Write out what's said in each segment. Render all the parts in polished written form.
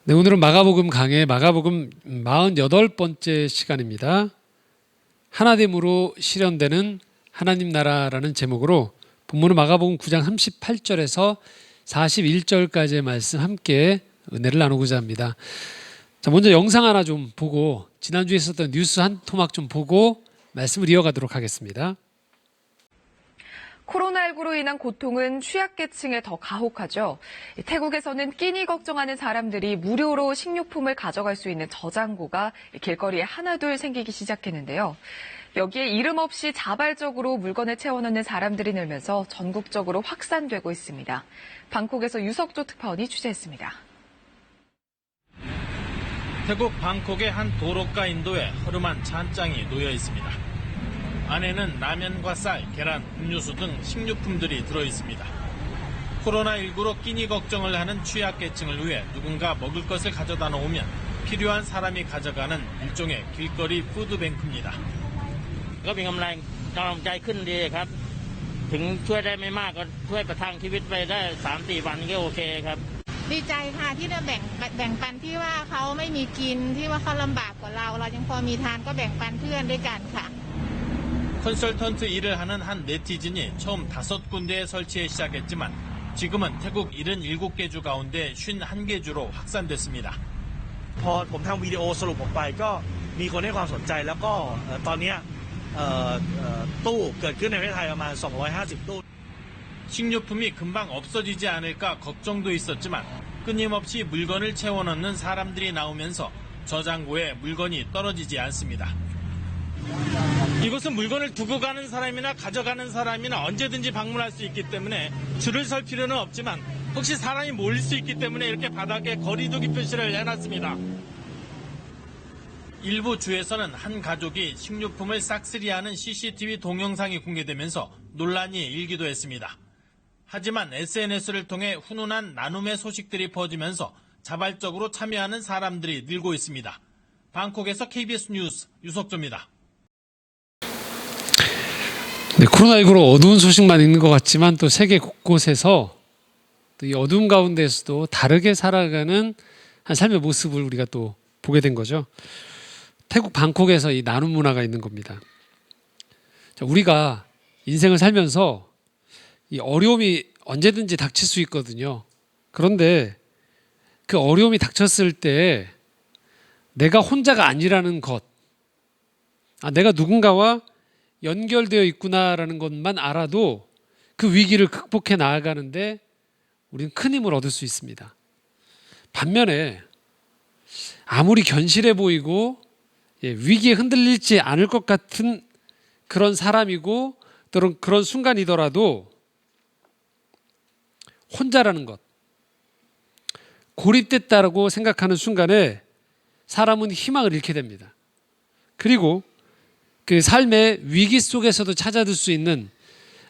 네, 오늘은 마가복음 강의 마가복음 48번째 시간입니다. 하나됨으로 실현되는 하나님 나라라는 제목으로 본문은 마가복음 9장 38절에서 41절까지의 말씀 함께 은혜를 나누고자 합니다. 자, 먼저 영상 하나 좀 보고 지난주에 있었던 뉴스 한 토막 좀 보고 말씀을 이어가도록 하겠습니다. 코로나19로 인한 고통은 취약계층에 더 가혹하죠. 태국에서는 끼니 걱정하는 사람들이 무료로 식료품을 가져갈 수 있는 저장고가 길거리에 하나둘 생기기 시작했는데요. 여기에 이름 없이 자발적으로 물건을 채워넣는 사람들이 늘면서 전국적으로 확산되고 있습니다. 방콕에서 유석조 특파원이 취재했습니다. 태국 방콕의 한 도로가 인도에 허름한 차 한 짱이 놓여 있습니다. 안에는 라면과 쌀, 계란, 음료수 등 식료품들이 들어있습니다. 코로나19로 끼니 걱정을 하는 취약계층을 위해 누군가 먹을 것을 가져다 놓으면 필요한 사람이 가져가는 일종의 길거리 푸드뱅크입니다. ก็มีกำลังใจขึ้นดีครับถึงช่วยได้ไม่มากก็ช่วยประทังชีวิตไปได้ 3-4 วันก็โอเคครับ ดีใจค่ะที่ได้แบ่งปันที่ว่าเขาไม่มีกินที่ว่าเขาลำบากกว่าเรายังพอมีทานก็แบ่งปันเพื่อนด้วยกันค่ะ 컨설턴트 일을 하는 한 네티즌이 처음 5군데에 설치해 시작했지만 지금은 태국 77개 주 가운데 51개 주로 확산됐습니다. พอผมทำวิดีโอสรุปออกไปก็มีคนให้ความสนใจแล้วก็ตอนนี้ตู้เกิดขึ้นในประเทศไทยประมาณ250 ตู้ 식료품이 금방 없어지지 않을까 걱정도 있었지만 끊임없이 물건을 채워넣는 사람들이 나오면서 저장고에 물건이 떨어지지 않습니다. 이곳은 물건을 두고 가는 사람이나 가져가는 사람이나 언제든지 방문할 수 있기 때문에 줄을 설 필요는 없지만 혹시 사람이 몰릴 수 있기 때문에 이렇게 바닥에 거리두기 표시를 해놨습니다. 일부 주에서는 한 가족이 식료품을 싹쓸이하는 CCTV 동영상이 공개되면서 논란이 일기도 했습니다. 하지만 SNS를 통해 훈훈한 나눔의 소식들이 퍼지면서 자발적으로 참여하는 사람들이 늘고 있습니다. 방콕에서 KBS 뉴스 유석조입니다. 네, 코로나19로 어두운 소식만 있는 것 같지만 또 세계 곳곳에서 또 이 어두움 가운데에서도 다르게 살아가는 한 삶의 모습을 우리가 또 보게 된 거죠. 태국 방콕에서 이 나눔 문화가 있는 겁니다. 자, 우리가 인생을 살면서 이 어려움이 언제든지 닥칠 수 있거든요. 그런데 그 어려움이 닥쳤을 때 내가 혼자가 아니라는 것, 내가 누군가와 연결되어 있구나라는 것만 알아도 그 위기를 극복해 나아가는데 우리는 큰 힘을 얻을 수 있습니다. 반면에 아무리 견실해 보이고 위기에 흔들리지 않을 것 같은 그런 사람이고 또는 그런 순간이더라도 혼자라는 것, 고립됐다고 생각하는 순간에 사람은 희망을 잃게 됩니다. 그리고 그 삶의 위기 속에서도 찾아들 수 있는,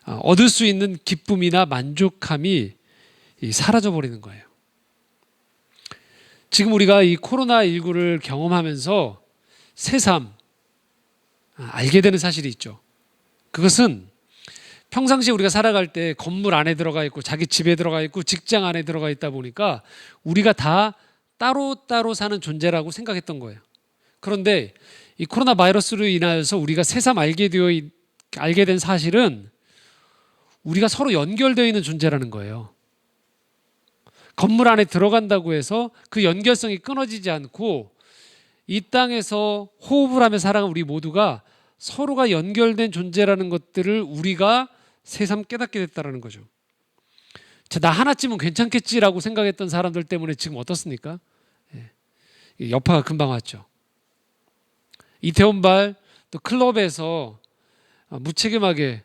얻을 수 있는 기쁨이나 만족함이 사라져 버리는 거예요. 지금 우리가 이 코로나19를 경험하면서 새삼 알게 되는 사실이 있죠. 그것은 평상시에 우리가 살아갈 때 건물 안에 들어가 있고 자기 집에 들어가 있고 직장 안에 들어가 있다 보니까 우리가 다 따로따로 사는 존재라고 생각했던 거예요. 그런데 이 코로나 바이러스로 인하여서 우리가 새삼 알게 된 사실은 우리가 서로 연결되어 있는 존재라는 거예요. 건물 안에 들어간다고 해서 그 연결성이 끊어지지 않고 이 땅에서 호흡을 하며 살아가는 우리 모두가 서로가 연결된 존재라는 것들을 우리가 새삼 깨닫게 됐다는 거죠. 나 하나쯤은 괜찮겠지라고 생각했던 사람들 때문에 지금 어떻습니까? 여파가 금방 왔죠. 이태원발 또 클럽에서 무책임하게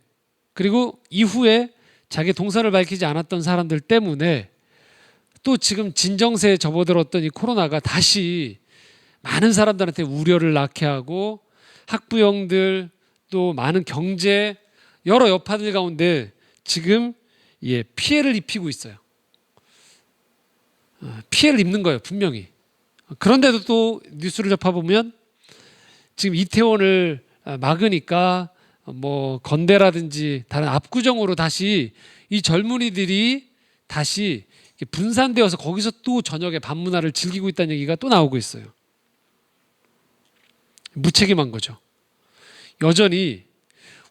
그리고 이후에 자기 동선을 밝히지 않았던 사람들 때문에 또 지금 진정세에 접어들었던 이 코로나가 다시 많은 사람들한테 우려를 낳게 하고 학부형들 또 많은 경제 여러 여파들 가운데 지금 피해를 입히고 있어요. 피해를 입는 거예요, 분명히. 그런데도 또 뉴스를 접해보면 지금 이태원을 막으니까 뭐 건대라든지 다른 압구정으로 다시 이 젊은이들이 다시 분산되어서 거기서 또 저녁에 밤 문화를 즐기고 있다는 얘기가 또 나오고 있어요. 무책임한 거죠. 여전히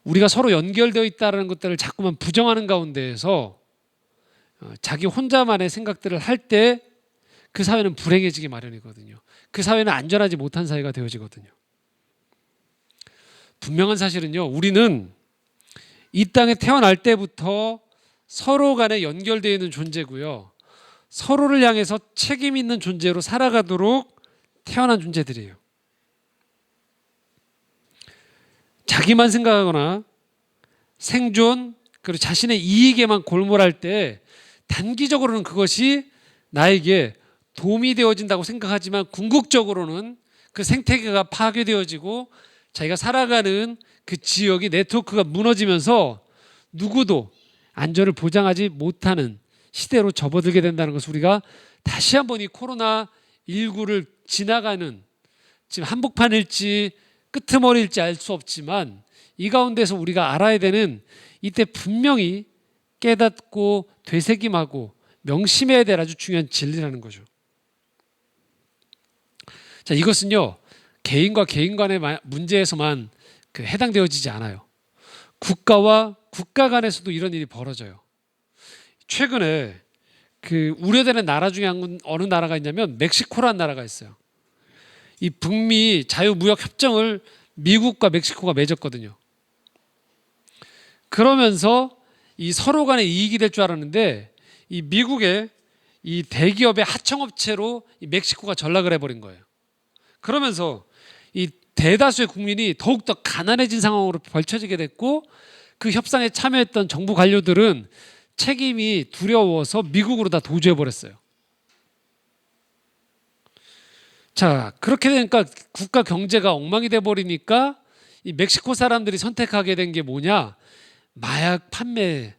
우리가 서로 연결되어 있다는 것들을 자꾸만 부정하는 가운데에서 자기 혼자만의 생각들을 할 때 그 사회는 불행해지기 마련이거든요. 그 사회는 안전하지 못한 사회가 되어지거든요. 분명한 사실은요, 우리는 이 땅에 태어날 때부터 서로 간에 연결되어 있는 존재고요, 서로를 향해서 책임 있는 존재로 살아가도록 태어난 존재들이에요. 자기만 생각하거나 생존 그리고 자신의 이익에만 골몰할 때 단기적으로는 그것이 나에게 도움이 되어진다고 생각하지만 궁극적으로는 그 생태계가 파괴되어지고 자기가 살아가는 그 지역이 네트워크가 무너지면서 누구도 안전을 보장하지 못하는 시대로 접어들게 된다는 것을 우리가 다시 한번 이 코로나19를 지나가는 지금 한복판일지 끄트머리일지 알 수 없지만 이 가운데서 우리가 알아야 되는 이때 분명히 깨닫고 되새김하고 명심해야 될 아주 중요한 진리라는 거죠. 자, 이것은요, 개인과 개인 간의 문제에서만 해당되어지지 않아요. 국가와 국가 간에서도 이런 일이 벌어져요. 최근에 우려되는 나라 중에 어느 나라가 있냐면 멕시코라는 나라가 있어요. 이 북미 자유무역 협정을 미국과 멕시코가 맺었거든요. 그러면서 이 서로 간에 이익이 될 줄 알았는데 이 미국의 이 대기업의 하청업체로 이 멕시코가 전락을 해버린 거예요. 그러면서 이 대다수의 국민이 더욱더 가난해진 상황으로 벌쳐지게 됐고 그 협상에 참여했던 정부 관료들은 책임이 두려워서 미국으로 다 도주해버렸어요. 자, 그렇게 되니까 국가 경제가 엉망이 돼버리니까 이 멕시코 사람들이 선택하게 된 게 뭐냐? 마약 판매에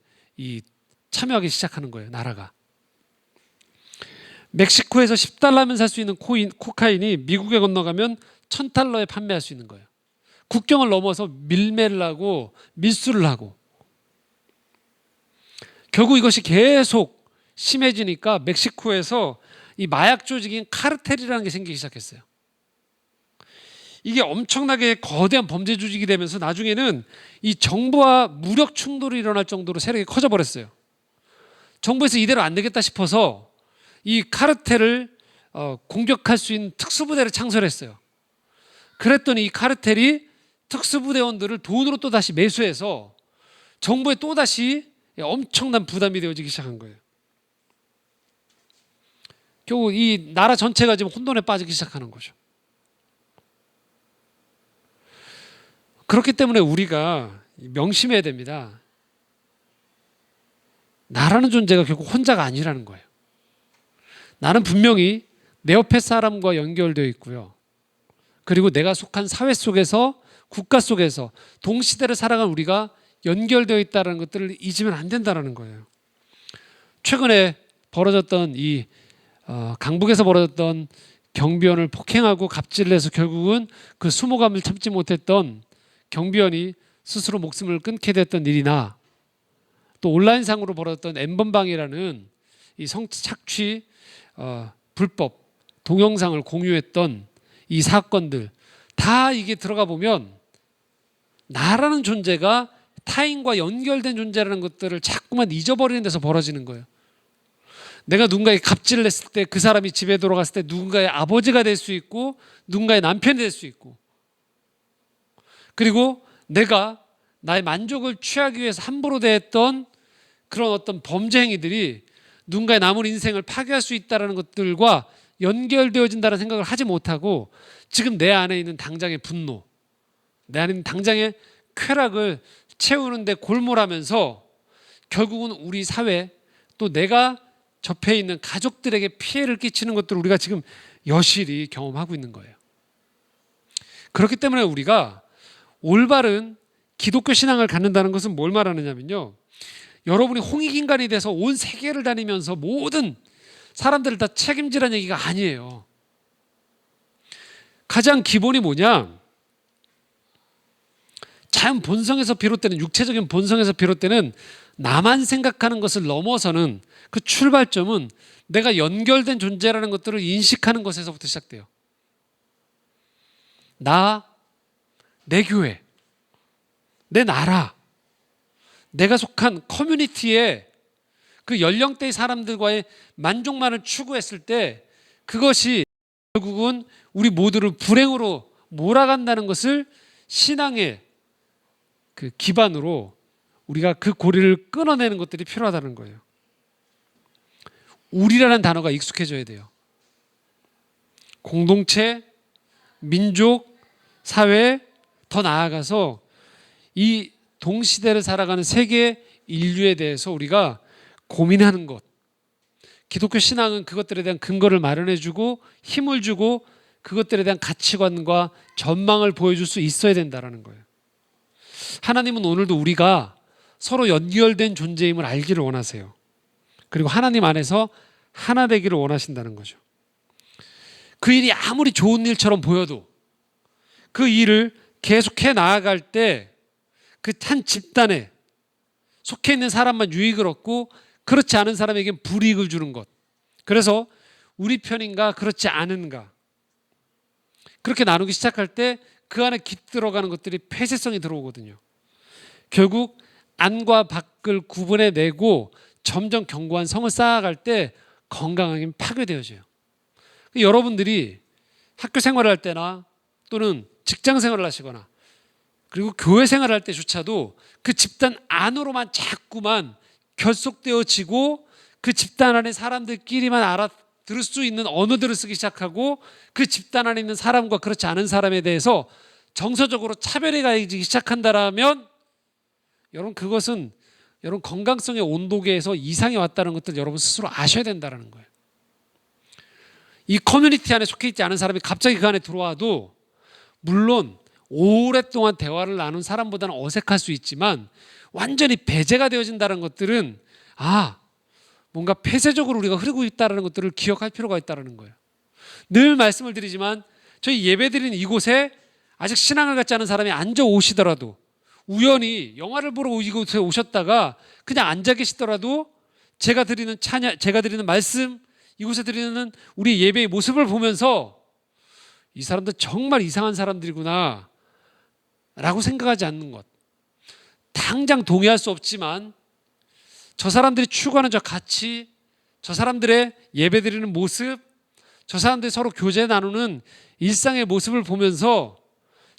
참여하기 시작하는 거예요, 나라가. 멕시코에서 10달러면 살 수 있는 코카인이 미국에 건너가면 1000달러에 판매할 수 있는 거예요. 국경을 넘어서 밀매를 하고 밀수를 하고. 결국 이것이 계속 심해지니까 멕시코에서 이 마약 조직인 카르텔이라는 게 생기기 시작했어요. 이게 엄청나게 거대한 범죄 조직이 되면서 나중에는 이 정부와 무력 충돌이 일어날 정도로 세력이 커져버렸어요. 정부에서 이대로 안 되겠다 싶어서 이 카르텔을 공격할 수 있는 특수부대를 창설했어요. 그랬더니 이 카르텔이 특수부대원들을 돈으로 또다시 매수해서 정부에 또다시 엄청난 부담이 되어지기 시작한 거예요. 결국 이 나라 전체가 지금 혼돈에 빠지기 시작하는 거죠. 그렇기 때문에 우리가 명심해야 됩니다. 나라는 존재가 결국 혼자가 아니라는 거예요. 나는 분명히 내 옆에 사람과 연결되어 있고요. 그리고 내가 속한 사회 속에서 국가 속에서 동시대를 살아간 우리가 연결되어 있다는 것들을 잊으면 안 된다는 거예요. 최근에 벌어졌던 강북에서 벌어졌던 경비원을 폭행하고 갑질을 해서 결국은 그 수모감을 참지 못했던 경비원이 스스로 목숨을 끊게 됐던 일이나 또 온라인상으로 벌어졌던 N번방이라는 이 성착취 불법 동영상을 공유했던 이 사건들 다 이게 들어가 보면 나라는 존재가 타인과 연결된 존재라는 것들을 자꾸만 잊어버리는 데서 벌어지는 거예요. 내가 누군가에게 갑질을 했을 때 그 사람이 집에 돌아갔을 때 누군가의 아버지가 될 수 있고 누군가의 남편이 될 수 있고 그리고 내가 나의 만족을 취하기 위해서 함부로 대했던 그런 어떤 범죄 행위들이 누군가의 남은 인생을 파괴할 수 있다는 것들과 연결되어진다는 생각을 하지 못하고 지금 내 안에 있는 당장의 분노, 내 안에 있는 당장의 쾌락을 채우는데 골몰하면서 결국은 우리 사회 또 내가 접해 있는 가족들에게 피해를 끼치는 것들을 우리가 지금 여실히 경험하고 있는 거예요. 그렇기 때문에 우리가 올바른 기독교 신앙을 갖는다는 것은 뭘 말하느냐면요. 여러분이 홍익인간이 돼서 온 세계를 다니면서 모든 사람들을 다 책임지라는 얘기가 아니에요. 가장 기본이 뭐냐? 자연 본성에서 비롯되는, 육체적인 본성에서 비롯되는 나만 생각하는 것을 넘어서는 그 출발점은 내가 연결된 존재라는 것들을 인식하는 것에서부터 시작돼요. 내 교회, 내 나라, 내가 속한 커뮤니티에 그 연령대의 사람들과의 만족만을 추구했을 때 그것이 결국은 우리 모두를 불행으로 몰아간다는 것을 신앙의 그 기반으로 우리가 그 고리를 끊어내는 것들이 필요하다는 거예요. 우리라는 단어가 익숙해져야 돼요. 공동체, 민족, 사회, 더 나아가서 이 동시대를 살아가는 세계 인류에 대해서 우리가 고민하는 것. 기독교 신앙은 그것들에 대한 근거를 마련해주고 힘을 주고 그것들에 대한 가치관과 전망을 보여줄 수 있어야 된다는 거예요. 하나님은 오늘도 우리가 서로 연결된 존재임을 알기를 원하세요. 그리고 하나님 안에서 하나 되기를 원하신다는 거죠. 그 일이 아무리 좋은 일처럼 보여도 그 일을 계속해 나아갈 때 그 한 집단에 속해 있는 사람만 유익을 얻고 그렇지 않은 사람에겐 불이익을 주는 것. 그래서 우리 편인가 그렇지 않은가 그렇게 나누기 시작할 때 그 안에 깃들어가는 것들이 폐쇄성이 들어오거든요. 결국 안과 밖을 구분해내고 점점 견고한 성을 쌓아갈 때 건강하게 파괴되어져요. 여러분들이 학교 생활을 할 때나 또는 직장 생활을 하시거나 그리고 교회 생활을 할 때조차도 그 집단 안으로만 자꾸만 결속되어지고 그 집단 안에 사람들끼리만 알아들을 수 있는 언어들을 쓰기 시작하고 그 집단 안에 있는 사람과 그렇지 않은 사람에 대해서 정서적으로 차별이 가해지기 시작한다라면 여러분 그것은 여러분 건강성의 온도계에서 이상이 왔다는 것들 여러분 스스로 아셔야 된다는 거예요. 이 커뮤니티 안에 속해 있지 않은 사람이 갑자기 그 안에 들어와도 물론 오랫동안 대화를 나눈 사람보다는 어색할 수 있지만 완전히 배제가 되어진다는 것들은 뭔가 폐쇄적으로 우리가 흐르고 있다는 것들을 기억할 필요가 있다는 거예요. 늘 말씀을 드리지만 저희 예배드리는 이곳에 아직 신앙을 갖지 않은 사람이 앉아 오시더라도 우연히 영화를 보러 이곳에 오셨다가 그냥 앉아 계시더라도 제가 드리는 찬양, 제가 드리는 말씀, 이곳에 드리는 우리 예배의 모습을 보면서 이 사람들 정말 이상한 사람들이구나 라고 생각하지 않는 것. 당장 동의할 수 없지만 저 사람들이 추구하는 저 가치, 저 사람들의 예배드리는 모습, 저 사람들이 서로 교제 나누는 일상의 모습을 보면서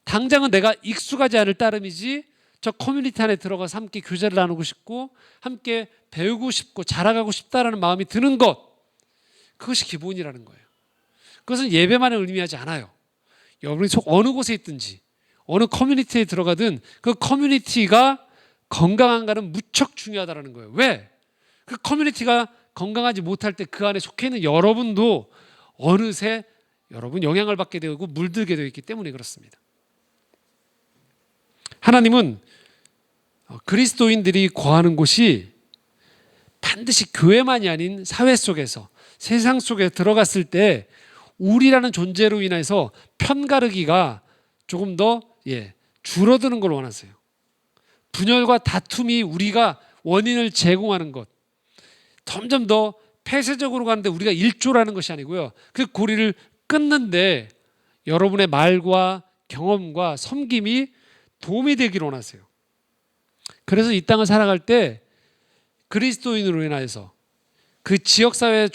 당장은 내가 익숙하지 않을 따름이지 저 커뮤니티 안에 들어가서 함께 교제를 나누고 싶고 함께 배우고 싶고 자라가고 싶다라는 마음이 드는 것, 그것이 기본이라는 거예요. 그것은 예배만을 의미하지 않아요. 여러분이 속 어느 곳에 있든지 어느 커뮤니티에 들어가든 그 커뮤니티가 건강한가는 무척 중요하다는 거예요. 왜? 그 커뮤니티가 건강하지 못할 때 그 안에 속해 있는 여러분도 어느새 여러분 영향을 받게 되고 물들게 되어 있기 때문에 그렇습니다. 하나님은 그리스도인들이 거하는 곳이 반드시 교회만이 아닌 사회 속에서 세상 속에 들어갔을 때 우리라는 존재로 인해서 편가르기가 조금 더 줄어드는 걸 원하세요. 분열과 다툼이 우리가 원인을 제공하는 것, 점점 더 폐쇄적으로 가는데 우리가 일조라는 것이 아니고요. 그 고리를 끊는데 여러분의 말과 경험과 섬김이 도움이 되기를 원하세요. 그래서 이 땅을 살아갈 때 그리스도인으로 인하여서 그 지역사회에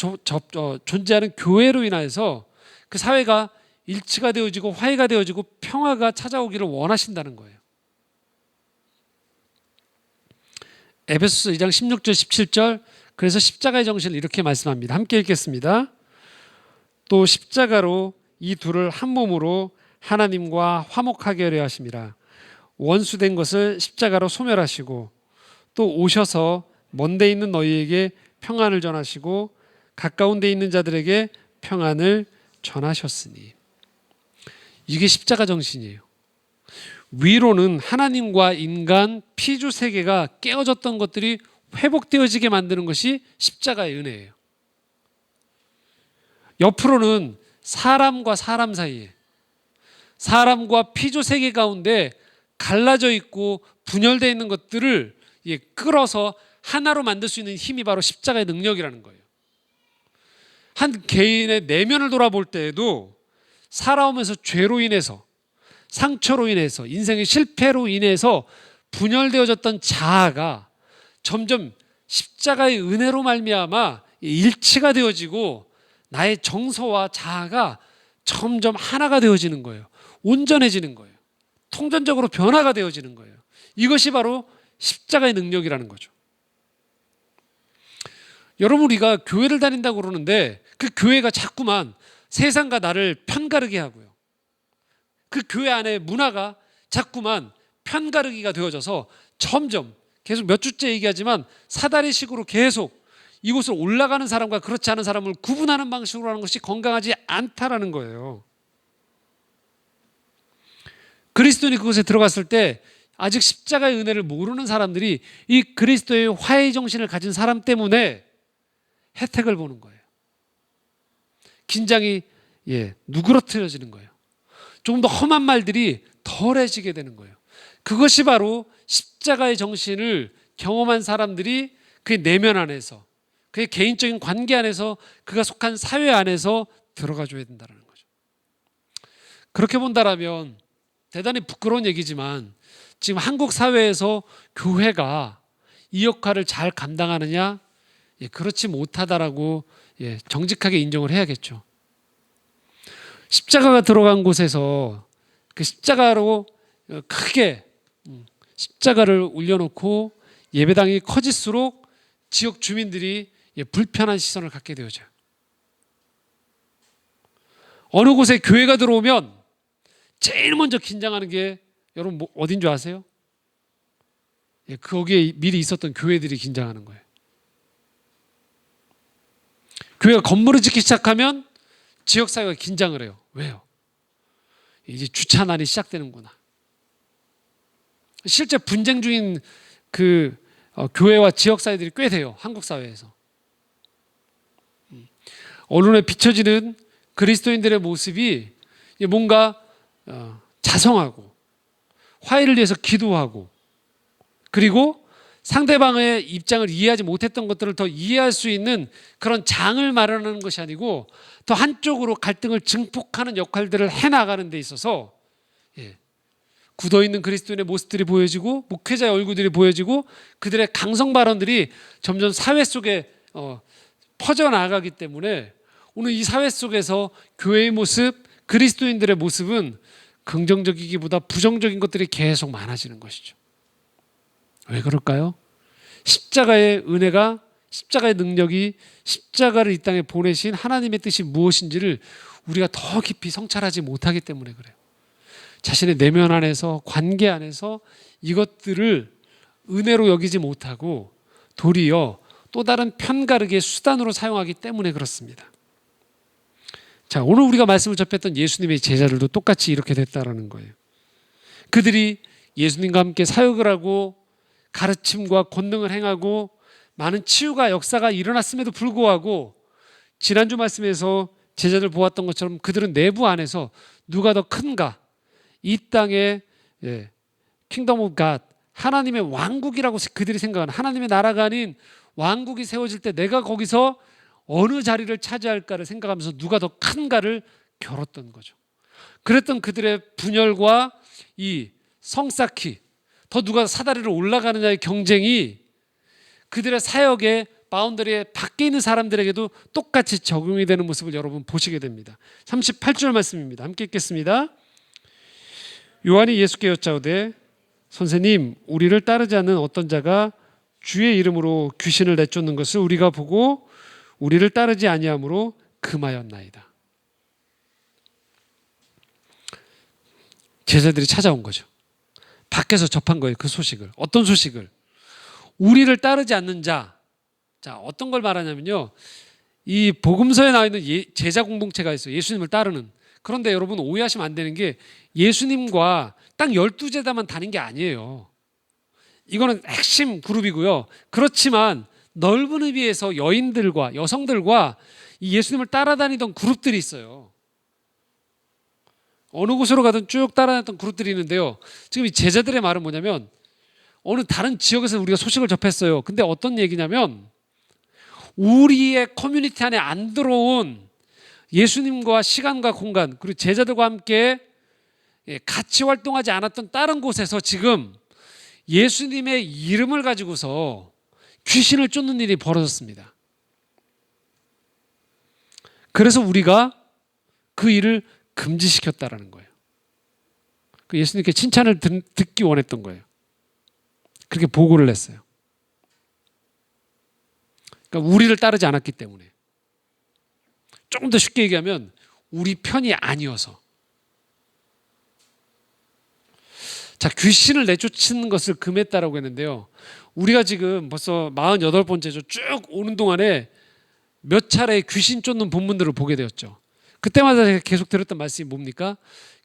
존재하는 교회로 인하여서 그 사회가 일치가 되어지고 화해가 되어지고 평화가 찾아오기를 원하신다는 거예요. 에베소서 2장 16절 17절 그래서 십자가의 정신을 이렇게 말씀합니다. 함께 읽겠습니다. 또 십자가로 이 둘을 한 몸으로 하나님과 화목하게 하려 하심이라. 원수된 것을 십자가로 소멸하시고 또 오셔서 먼 데 있는 너희에게 평안을 전하시고 가까운 데 있는 자들에게 평안을 전하셨으니. 이게 십자가 정신이에요. 위로는 하나님과 인간 피조 세계가 깨어졌던 것들이 회복되어지게 만드는 것이 십자가의 은혜예요. 옆으로는 사람과 사람 사이에, 사람과 피조 세계 가운데 갈라져 있고 분열되어 있는 것들을 끌어서 하나로 만들 수 있는 힘이 바로 십자가의 능력이라는 거예요. 한 개인의 내면을 돌아볼 때에도 살아오면서 죄로 인해서, 상처로 인해서, 인생의 실패로 인해서 분열되어졌던 자아가 점점 십자가의 은혜로 말미암아 일치가 되어지고 나의 정서와 자아가 점점 하나가 되어지는 거예요. 온전해지는 거예요. 통전적으로 변화가 되어지는 거예요. 이것이 바로 십자가의 능력이라는 거죠. 여러분, 우리가 교회를 다닌다고 그러는데 그 교회가 자꾸만 세상과 나를 편가르게 하고요. 그 교회 안에 문화가 자꾸만 편가르기가 되어져서 점점 계속 몇 주째 얘기하지만 사다리식으로 계속 이곳을 올라가는 사람과 그렇지 않은 사람을 구분하는 방식으로 하는 것이 건강하지 않다라는 거예요. 그리스도인이 그곳에 들어갔을 때 아직 십자가의 은혜를 모르는 사람들이 이 그리스도의 화해의 정신을 가진 사람 때문에 혜택을 보는 거예요. 긴장이 누그러뜨려지는 거예요. 조금 더 험한 말들이 덜해지게 되는 거예요. 그것이 바로 십자가의 정신을 경험한 사람들이 그의 내면 안에서, 그의 개인적인 관계 안에서, 그가 속한 사회 안에서 들어가줘야 된다는 거죠. 그렇게 본다라면 대단히 부끄러운 얘기지만 지금 한국 사회에서 교회가 이 역할을 잘 감당하느냐? 그렇지 못하다라고 정직하게 인정을 해야겠죠. 십자가가 들어간 곳에서 그 십자가로 크게 십자가를 올려놓고 예배당이 커질수록 지역 주민들이 불편한 시선을 갖게 되어져요. 어느 곳에 교회가 들어오면 제일 먼저 긴장하는 게 여러분 어딘 줄 아세요? 거기에 미리 있었던 교회들이 긴장하는 거예요. 교회가 건물을 짓기 시작하면 지역사회가 긴장을 해요. 왜요? 이제 주차난이 시작되는구나. 실제 분쟁 중인 교회와 지역사회들이 꽤 돼요. 한국 사회에서. 언론에 비춰지는 그리스도인들의 모습이 뭔가 자성하고 화해를 위해서 기도하고 그리고 상대방의 입장을 이해하지 못했던 것들을 더 이해할 수 있는 그런 장을 마련하는 것이 아니고 더 한쪽으로 갈등을 증폭하는 역할들을 해나가는 데 있어서 굳어있는 그리스도인의 모습들이 보여지고 목회자의 얼굴들이 보여지고 그들의 강성 발언들이 점점 사회 속에 퍼져나가기 때문에 오늘 이 사회 속에서 교회의 모습, 그리스도인들의 모습은 긍정적이기보다 부정적인 것들이 계속 많아지는 것이죠. 왜 그럴까요? 십자가의 은혜가, 십자가의 능력이, 십자가를 이 땅에 보내신 하나님의 뜻이 무엇인지를 우리가 더 깊이 성찰하지 못하기 때문에 그래요. 자신의 내면 안에서, 관계 안에서 이것들을 은혜로 여기지 못하고 도리어 또 다른 편가르기의 수단으로 사용하기 때문에 그렇습니다. 자, 오늘 우리가 말씀을 접했던 예수님의 제자들도 똑같이 이렇게 됐다라는 거예요. 그들이 예수님과 함께 사역을 하고 가르침과 권능을 행하고 많은 치유가 역사가 일어났음에도 불구하고 지난주 말씀에서 제자들 보았던 것처럼 그들은 내부 안에서 누가 더 큰가? 이 땅에 킹덤 오브 갓, 하나님의 왕국이라고 그들이 생각하는 하나님의 나라가 아닌 왕국이 세워질 때 내가 거기서 어느 자리를 차지할까를 생각하면서 누가 더 큰가를 겨뤘던 거죠. 그랬던 그들의 분열과 이 성쌓기, 더 누가 사다리를 올라가느냐의 경쟁이 그들의 사역의 바운더리에 밖에 있는 사람들에게도 똑같이 적용이 되는 모습을 여러분 보시게 됩니다. 38절 말씀입니다. 함께 읽겠습니다. 요한이 예수께 여짜오되 선생님, 우리를 따르지 않는 어떤 자가 주의 이름으로 귀신을 내쫓는 것을 우리가 보고 우리를 따르지 아니함으로 금하였나이다. 제자들이 찾아온 거죠. 밖에서 접한 거예요. 그 소식을. 어떤 소식을? 우리를 따르지 않는 자. 자, 어떤 걸 말하냐면요, 이 복음서에 나와 있는 제자 공동체가 있어요. 예수님을 따르는. 그런데 여러분 오해하시면 안 되는 게 예수님과 딱 12제자만 다닌 게 아니에요. 이거는 핵심 그룹이고요. 그렇지만 넓은 의미에서 여인들과 여성들과 이 예수님을 따라다니던 그룹들이 있어요. 어느 곳으로 가든 쭉 따라다녔던 그룹들이 있는데요. 지금 이 제자들의 말은 뭐냐면 어느 다른 지역에서 우리가 소식을 접했어요. 근데 어떤 얘기냐면 우리의 커뮤니티 안에 안 들어온 예수님과 시간과 공간 그리고 제자들과 함께 같이 활동하지 않았던 다른 곳에서 지금 예수님의 이름을 가지고서 귀신을 쫓는 일이 벌어졌습니다. 그래서 우리가 그 일을 금지시켰다라는 거예요. 그 예수님께 칭찬을 듣기 원했던 거예요. 그렇게 보고를 했어요. 그러니까 우리를 따르지 않았기 때문에. 조금 더 쉽게 얘기하면 우리 편이 아니어서. 자, 귀신을 내쫓는 것을 금했다라고 했는데요. 우리가 지금 벌써 48번째죠. 쭉 오는 동안에 몇 차례 귀신 쫓는 본문들을 보게 되었죠. 그때마다 제가 계속 들었던 말씀이 뭡니까?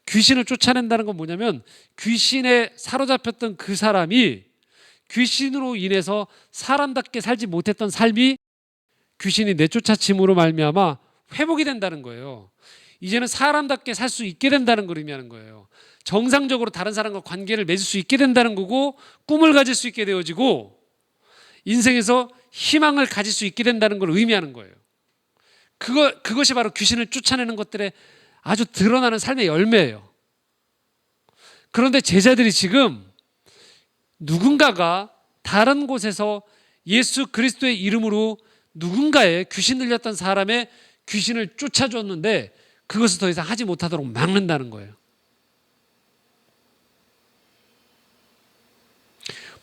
귀신을 쫓아낸다는 건 뭐냐면 귀신에 사로잡혔던 그 사람이 귀신으로 인해서 사람답게 살지 못했던 삶이 귀신이 내쫓아침으로 말미암아 회복이 된다는 거예요. 이제는 사람답게 살 수 있게 된다는 걸 의미하는 거예요. 정상적으로 다른 사람과 관계를 맺을 수 있게 된다는 거고 꿈을 가질 수 있게 되어지고 인생에서 희망을 가질 수 있게 된다는 걸 의미하는 거예요. 그것이 바로 귀신을 쫓아내는 것들의 아주 드러나는 삶의 열매예요. 그런데 제자들이 지금 누군가가 다른 곳에서 예수 그리스도의 이름으로 누군가의 귀신 들렸던 사람의 귀신을 쫓아줬는데 그것을 더 이상 하지 못하도록 막는다는 거예요.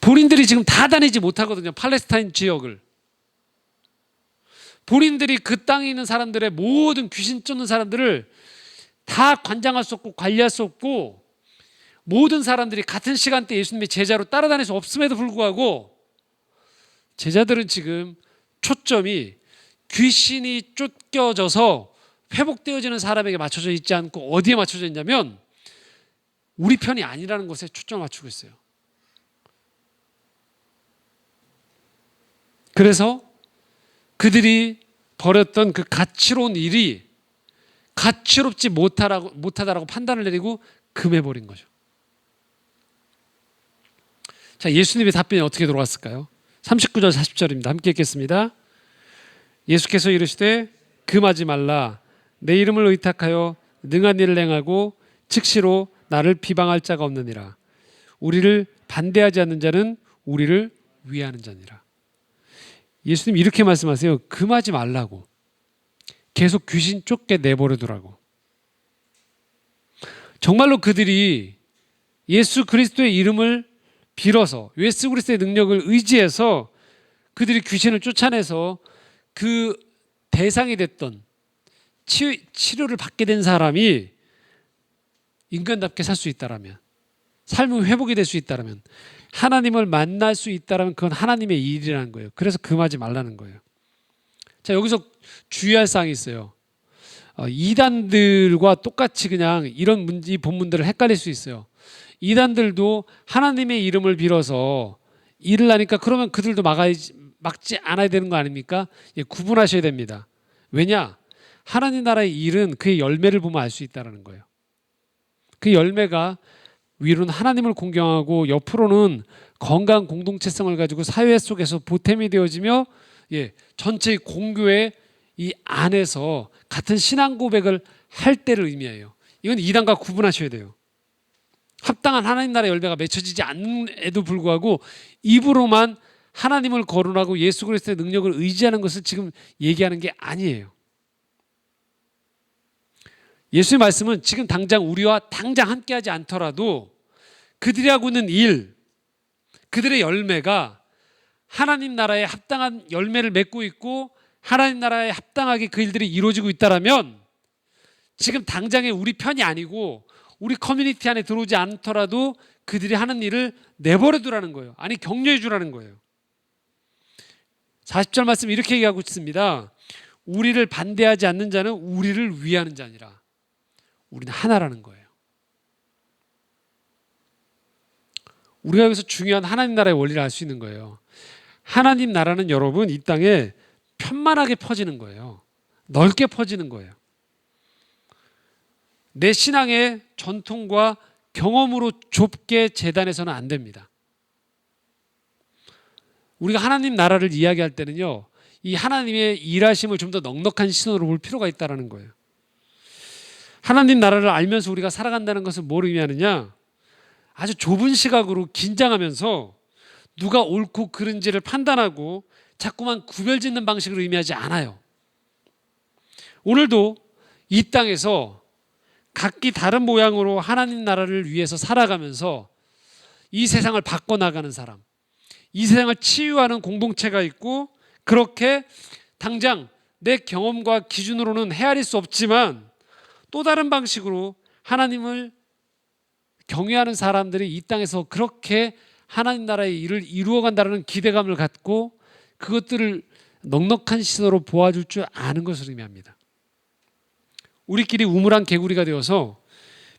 본인들이 지금 다 다니지 못하거든요. 팔레스타인 지역을. 본인들이 그 땅에 있는 사람들의 모든 귀신 쫓는 사람들을 다 관장할 수 없고 관리할 수 없고 모든 사람들이 같은 시간대 예수님의 제자로 따라다닐 수 없음에도 불구하고 제자들은 지금 초점이 귀신이 쫓겨져서 회복되어지는 사람에게 맞춰져 있지 않고 어디에 맞춰져 있냐면 우리 편이 아니라는 것에 초점을 맞추고 있어요. 그래서 그들이 벌였던 그 가치로운 일이 가치롭지 못하다라고 판단을 내리고 금해버린 거죠. 자, 예수님의 답변이 어떻게 돌아갔을까요? 39절 40절입니다. 함께 읽겠습니다. 예수께서 이르시되 금하지 말라. 내 이름을 의탁하여 능한 일을 행하고 즉시로 나를 비방할 자가 없느니라. 우리를 반대하지 않는 자는 우리를 위하는 자니라. 예수님 이렇게 말씀하세요. 금하지 말라고. 계속 귀신 쫓게 내버려두라고. 정말로 그들이 예수 그리스도의 이름을 빌어서 예수 그리스도의 능력을 의지해서 그들이 귀신을 쫓아내서 그 대상이 됐던 치료를 받게 된 사람이 인간답게 살 수 있다라면 삶의 회복이 될 수 있다라면 하나님을 만날 수 있다라면 그건 하나님의 일이라는 거예요. 그래서 금하지 말라는 거예요. 자, 여기서 주의할 사항이 있어요. 이단들과 똑같이 그냥 이 본문들을 헷갈릴 수 있어요. 이단들도 하나님의 이름을 빌어서 일을 하니까 그러면 그들도 막지 않아야 되는 거 아닙니까? 예, 구분하셔야 됩니다. 왜냐? 하나님 나라의 일은 그의 열매를 보면 알 수 있다는 거예요. 그 열매가 위로는 하나님을 공경하고 옆으로는 건강한 공동체성을 가지고 사회 속에서 보탬이 되어지며 전체의 공교회 이 안에서 같은 신앙 고백을 할 때를 의미해요. 이건 이단과 구분하셔야 돼요. 합당한 하나님 나라의 열매가 맺혀지지 않음에도 불구하고 입으로만 하나님을 거론하고 예수 그리스도의 능력을 의지하는 것을 지금 얘기하는 게 아니에요. 예수의 말씀은 지금 당장 우리와 당장 함께하지 않더라도 그들이 하고 있는 일, 그들의 열매가 하나님 나라에 합당한 열매를 맺고 있고 하나님 나라에 합당하게 그 일들이 이루어지고 있다면 지금 당장의 우리 편이 아니고 우리 커뮤니티 안에 들어오지 않더라도 그들이 하는 일을 내버려 두라는 거예요. 아니 격려해 주라는 거예요. 40절 말씀 이렇게 얘기하고 있습니다. 우리를 반대하지 않는 자는 우리를 위하는 자니라. 우리는 하나라는 거예요. 우리가 여기서 중요한 하나님 나라의 원리를 알 수 있는 거예요. 하나님 나라는 여러분 이 땅에 편만하게 퍼지는 거예요. 넓게 퍼지는 거예요. 내 신앙의 전통과 경험으로 좁게 재단해서는 안 됩니다. 우리가 하나님 나라를 이야기할 때는요, 이 하나님의 일하심을 좀 더 넉넉한 시선으로 볼 필요가 있다는 거예요. 하나님 나라를 알면서 우리가 살아간다는 것은 뭘 의미하느냐? 아주 좁은 시각으로 긴장하면서 누가 옳고 그른지를 판단하고 자꾸만 구별짓는 방식을 의미하지 않아요. 오늘도 이 땅에서 각기 다른 모양으로 하나님 나라를 위해서 살아가면서 이 세상을 바꿔나가는 사람, 이 세상을 치유하는 공동체가 있고, 그렇게 당장 내 경험과 기준으로는 헤아릴 수 없지만 또 다른 방식으로 하나님을 경외하는 사람들이 이 땅에서 그렇게 하나님 나라의 일을 이루어간다는 기대감을 갖고 그것들을 넉넉한 시선으로 보아줄 줄 아는 것을 의미합니다. 우리끼리 우물한 개구리가 되어서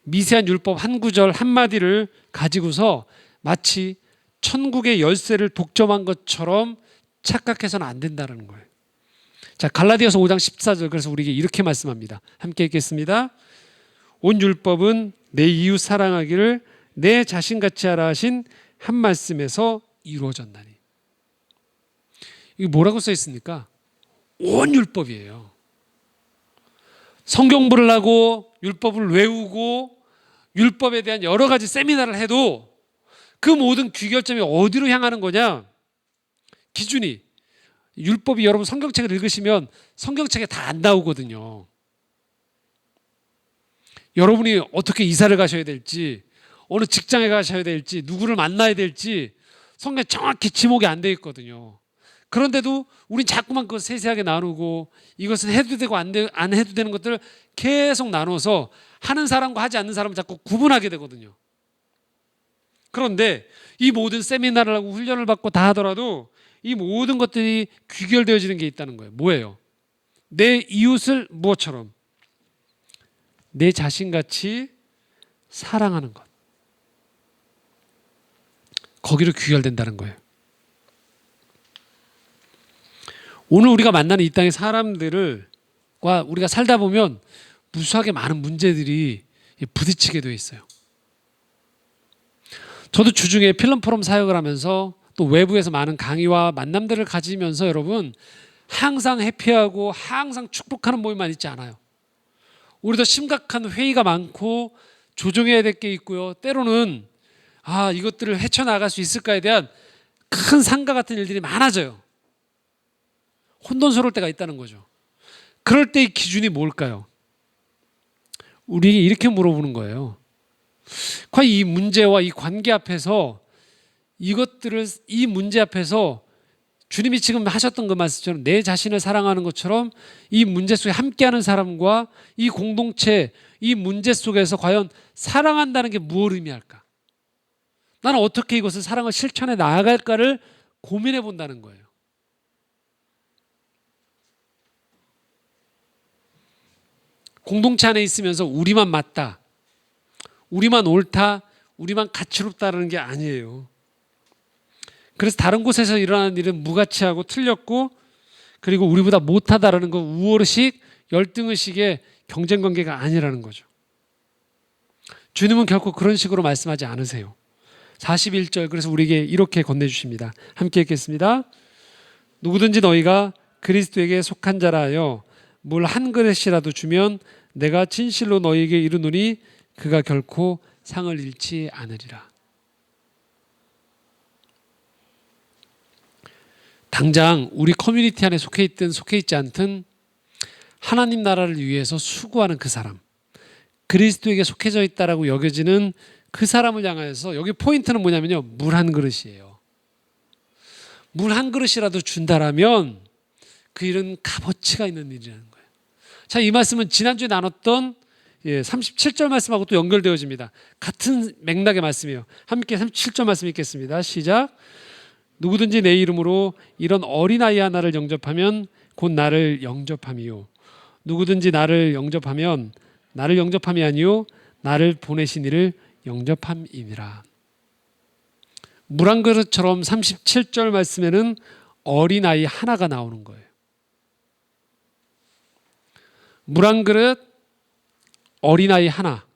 미세한 율법 한 구절 한마디를 가지고서 마치 천국의 열쇠를 독점한 것처럼 착각해서는 안 된다는 거예요. 자, 갈라디아서 5장 14절, 그래서 우리에게 이렇게 말씀합니다. 함께 읽겠습니다. 온 율법은 내 이웃 사랑하기를 내 자신같이 하라 하신 한 말씀에서 이루어졌나니. 이게 뭐라고 써 있습니까? 온 율법이에요. 성경부를 하고 율법을 외우고 율법에 대한 여러 가지 세미나를 해도 그 모든 귀결점이 어디로 향하는 거냐? 기준이, 율법이, 여러분 성경책을 읽으시면 성경책에 다 안 나오거든요. 여러분이 어떻게 이사를 가셔야 될지, 어느 직장에 가셔야 될지, 누구를 만나야 될지 성경에 정확히 지목이 안 돼 있거든요. 그런데도 우린 자꾸만 그걸 세세하게 나누고 이것은 해도 되고 안 해도 되는 것들을 계속 나눠서 하는 사람과 하지 않는 사람을 자꾸 구분하게 되거든요. 그런데 이 모든 세미나를 하고 훈련을 받고 다 하더라도 이 모든 것들이 귀결되어지는 게 있다는 거예요. 뭐예요? 내 이웃을 무엇처럼? 내 자신같이 사랑하는 것. 거기로 귀결된다는 거예요. 오늘 우리가 만나는 이 땅의 사람들과 우리가 살다 보면 무수하게 많은 문제들이 부딪히게 되어 있어요. 저도 주중에 필름 포럼 사역을 하면서 또 외부에서 많은 강의와 만남들을 가지면서 여러분, 항상 해피하고 항상 축복하는 모임만 있지 않아요. 우리도 심각한 회의가 많고 조정해야 될 게 있고요. 때로는 이것들을 헤쳐나갈 수 있을까에 대한 큰 상가 같은 일들이 많아져요. 혼돈스러울 때가 있다는 거죠. 그럴 때의 기준이 뭘까요? 우리에게 이렇게 물어보는 거예요. 과연 이 문제와 이 관계 앞에서 이 문제 앞에서 주님이 지금 하셨던 그 말씀처럼 내 자신을 사랑하는 것처럼 이 문제 속에 함께하는 사람과 이 공동체, 이 문제 속에서 과연 사랑한다는 게 무엇을 의미할까? 나는 어떻게 이것을 사랑을 실천해 나아갈까를 고민해 본다는 거예요. 공동체 안에 있으면서 우리만 맞다, 우리만 옳다, 우리만 가치롭다는 게 아니에요. 그래서 다른 곳에서 일어나는 일은 무가치하고 틀렸고, 그리고 우리보다 못하다라는 거, 우월의식, 열등의식의 경쟁관계가 아니라는 거죠. 주님은 결코 그런 식으로 말씀하지 않으세요. 41절, 그래서 우리에게 이렇게 건네주십니다. 함께 읽겠습니다. 누구든지 너희가 그리스도에게 속한 자라 하여 물 한 그릇이라도 주면 내가 진실로 너희에게 이르노니 그가 결코 상을 잃지 않으리라. 당장 우리 커뮤니티 안에 속해 있든 속해 있지 않든 하나님 나라를 위해서 수고하는 그 사람, 그리스도에게 속해져 있다라고 여겨지는 그 사람을 향해서, 여기 포인트는 뭐냐면요, 물 한 그릇이에요. 물 한 그릇이라도 준다라면 그 일은 값어치가 있는 일이라는 거예요. 자, 이 말씀은 지난주에 나눴던 37절 말씀하고 또 연결되어집니다. 같은 맥락의 말씀이에요. 함께 37절 말씀 읽겠습니다. 시작. 누구든지 내 이름으로 이런 어린아이 하나를 영접하면 곧 나를 영접함이요. 누구든지 나를 영접하면 나를 영접함이 아니요 나를 보내신 이를 영접함이니라. 물 한 그릇처럼 37절 말씀에는 어린아이 하나가 나오는 거예요. 물 한 그릇, 어린아이 하나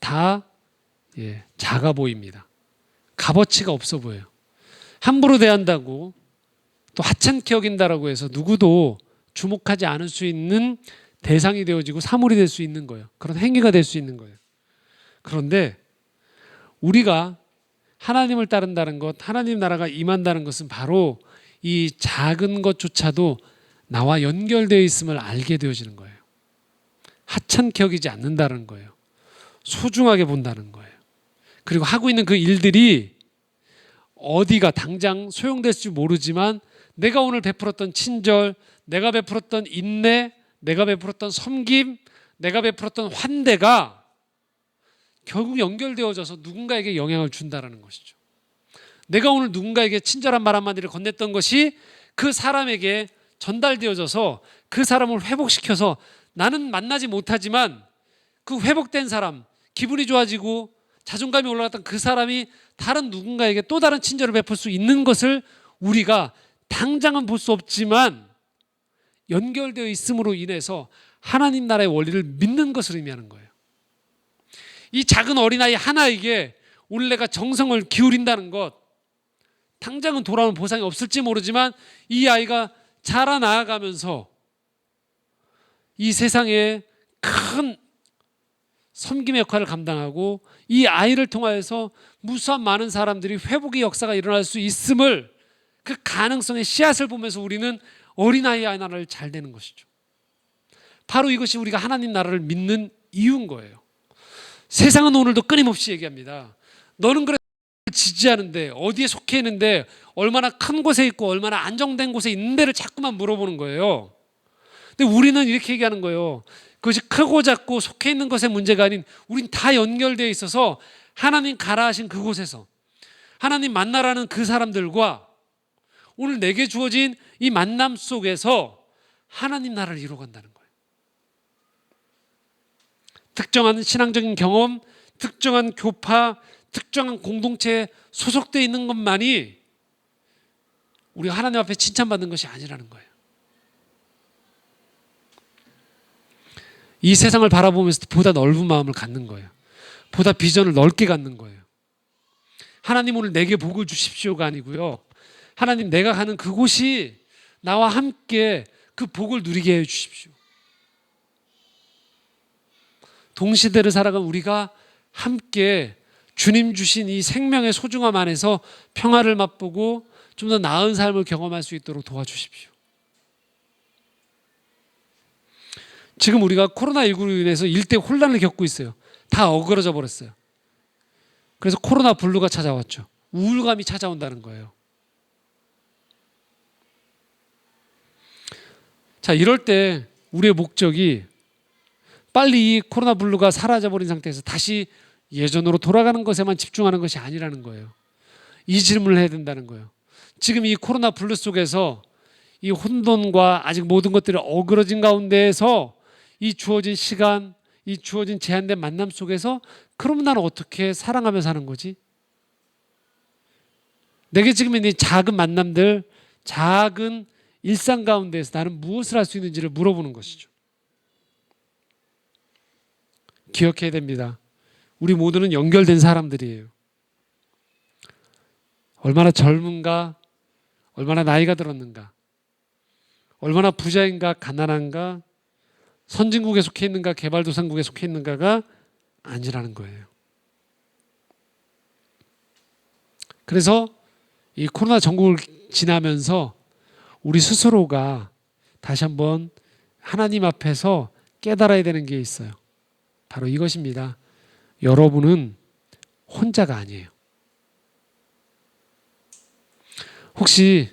다 작아 보입니다. 값어치가 없어 보여요. 함부로 대한다고 또 하찮게 여긴다라고 해서 누구도 주목하지 않을 수 있는 대상이 되어지고 사물이 될 수 있는 거예요. 그런 행위가 될 수 있는 거예요. 그런데 우리가 하나님을 따른다는 것, 하나님 나라가 임한다는 것은 바로 이 작은 것조차도 나와 연결되어 있음을 알게 되어지는 거예요. 하찮게 여기지 않는다는 거예요. 소중하게 본다는 거예요. 그리고 하고 있는 그 일들이 어디가 당장 소용될지 모르지만 내가 오늘 베풀었던 친절, 내가 베풀었던 인내, 내가 베풀었던 섬김, 내가 베풀었던 환대가 결국 연결되어져서 누군가에게 영향을 준다는 것이죠. 내가 오늘 누군가에게 친절한 말 한마디를 건넸던 것이 그 사람에게 전달되어져서 그 사람을 회복시켜서 나는 만나지 못하지만 그 회복된 사람, 기분이 좋아지고 자존감이 올라갔던 그 사람이 다른 누군가에게 또 다른 친절을 베풀 수 있는 것을 우리가 당장은 볼 수 없지만 연결되어 있음으로 인해서 하나님 나라의 원리를 믿는 것을 의미하는 거예요. 이 작은 어린아이 하나에게 오늘 내가 정성을 기울인다는 것, 당장은 돌아오는 보상이 없을지 모르지만 이 아이가 자라나가면서 이 세상에 큰 섬김의 역할을 감당하고 이 아이를 통하여서 무수한 많은 사람들이 회복의 역사가 일어날 수 있음을, 그 가능성의 씨앗을 보면서 우리는 어린아이 하나를 잘 되는 것이죠. 바로 이것이 우리가 하나님 나라를 믿는 이유인 거예요. 세상은 오늘도 끊임없이 얘기합니다. 너는 그래 지지하는데 어디에 속해 있는데 얼마나 큰 곳에 있고 얼마나 안정된 곳에 있는데를 자꾸만 물어보는 거예요. 근데 우리는 이렇게 얘기하는 거예요. 그것이 크고 작고 속해 있는 것의 문제가 아닌 우린 다 연결되어 있어서 하나님 가라 하신 그곳에서 하나님 만나라는 그 사람들과 오늘 내게 주어진 이 만남 속에서 하나님 나라를 이루어간다는 거예요. 특정한 신앙적인 경험, 특정한 교파, 특정한 공동체에 소속되어 있는 것만이 우리가 하나님 앞에 칭찬받는 것이 아니라는 거예요. 이 세상을 바라보면서 보다 넓은 마음을 갖는 거예요. 보다 비전을 넓게 갖는 거예요. 하나님 오늘 내게 복을 주십시오가 아니고요. 하나님 내가 가는 그곳이 나와 함께 그 복을 누리게 해 주십시오. 동시대를 살아간 우리가 함께 주님 주신 이 생명의 소중함 안에서 평화를 맛보고 좀 더 나은 삶을 경험할 수 있도록 도와주십시오. 지금 우리가 코로나19로 인해서 일대 혼란을 겪고 있어요. 다 어그러져 버렸어요. 그래서 코로나 블루가 찾아왔죠. 우울감이 찾아온다는 거예요. 자, 이럴 때 우리의 목적이 빨리 이 코로나 블루가 사라져버린 상태에서 다시 예전으로 돌아가는 것에만 집중하는 것이 아니라는 거예요. 이 질문을 해야 된다는 거예요. 지금 이 코로나 블루 속에서 이 혼돈과 아직 모든 것들이 어그러진 가운데에서 이 주어진 시간, 이 주어진 제한된 만남 속에서 그럼 나는 어떻게 사랑하며 사는 거지? 내게 지금 있는 이 작은 만남들, 작은 일상 가운데에서 나는 무엇을 할 수 있는지를 물어보는 것이죠. 기억해야 됩니다. 우리 모두는 연결된 사람들이에요. 얼마나 젊은가, 얼마나 나이가 들었는가, 얼마나 부자인가, 가난한가, 선진국에 속해 있는가, 개발도상국에 속해 있는가가 아니라는 거예요. 그래서 이 코로나 전국을 지나면서 우리 스스로가 다시 한번 하나님 앞에서 깨달아야 되는 게 있어요. 바로 이것입니다. 여러분은 혼자가 아니에요. 혹시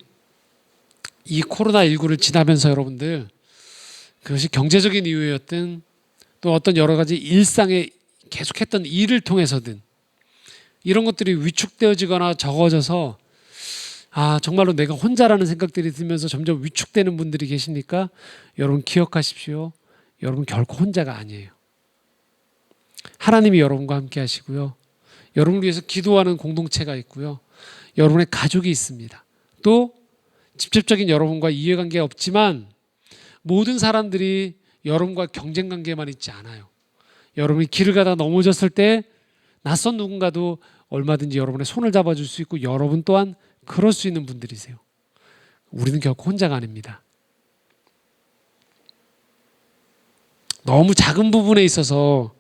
이 코로나19를 지나면서 여러분들 그것이 경제적인 이유였든 또 어떤 여러 가지 일상에 계속했던 일을 통해서든 이런 것들이 위축되어지거나 적어져서 정말로 내가 혼자라는 생각들이 들면서 점점 위축되는 분들이 계십니까? 여러분 기억하십시오. 여러분 결코 혼자가 아니에요. 하나님이 여러분과 함께 하시고요. 여러분을 위해서 기도하는 공동체가 있고요. 여러분의 가족이 있습니다. 또 직접적인 여러분과 이해관계가 없지만 모든 사람들이 여러분과 경쟁 관계만 있지 않아요. 여러분이 길을 가다 넘어졌을 때 낯선 누군가도 얼마든지 여러분의 손을 잡아줄 수 있고 여러분 또한 그럴 수 있는 분들이세요. 우리는 결코 혼자가 아닙니다. 너무 작은 부분에 있어서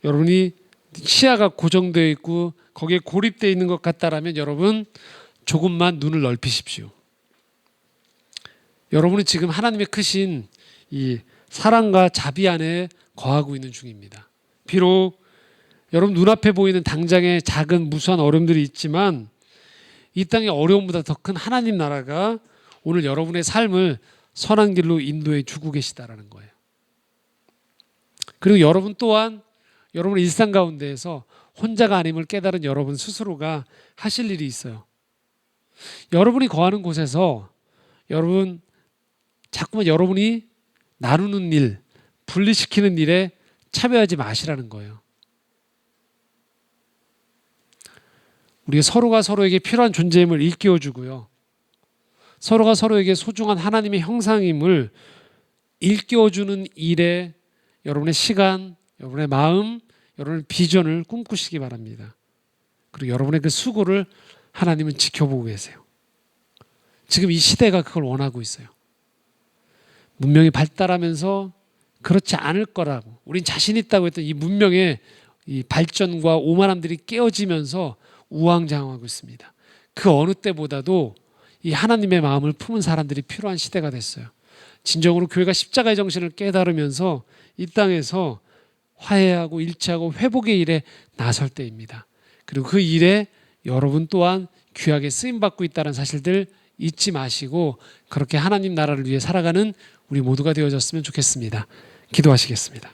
여러분이 시야가 고정되어 있고 거기에 고립되어 있는 것 같다라면 여러분 조금만 눈을 넓히십시오. 여러분은 지금 하나님의 크신 이 사랑과 자비 안에 거하고 있는 중입니다. 비록 여러분 눈앞에 보이는 당장의 작은 무수한 어려움들이 있지만 이 땅의 어려움보다 더 큰 하나님 나라가 오늘 여러분의 삶을 선한 길로 인도해 주고 계시다라는 거예요. 그리고 여러분 또한 여러분의 일상 가운데에서 혼자가 아님을 깨달은 여러분 스스로가 하실 일이 있어요. 여러분이 거하는 곳에서 여러분 자꾸만 여러분이 나누는 일, 분리시키는 일에 참여하지 마시라는 거예요. 우리가 서로가 서로에게 필요한 존재임을 일깨워주고요. 서로가 서로에게 소중한 하나님의 형상임을 일깨워주는 일에 여러분의 시간, 여러분의 마음, 여러분의 비전을 꿈꾸시기 바랍니다. 그리고 여러분의 그 수고를 하나님은 지켜보고 계세요. 지금 이 시대가 그걸 원하고 있어요. 문명이 발달하면서 그렇지 않을 거라고 우린 자신 있다고 했던 이 문명의 이 발전과 오만함들이 깨어지면서 우왕좌왕하고 있습니다. 그 어느 때보다도 이 하나님의 마음을 품은 사람들이 필요한 시대가 됐어요. 진정으로 교회가 십자가의 정신을 깨달으면서 이 땅에서 화해하고 일치하고 회복의 일에 나설 때입니다. 그리고 그 일에 여러분 또한 귀하게 쓰임받고 있다는 사실들 잊지 마시고 그렇게 하나님 나라를 위해 살아가는 우리 모두가 되어졌으면 좋겠습니다. 기도하시겠습니다.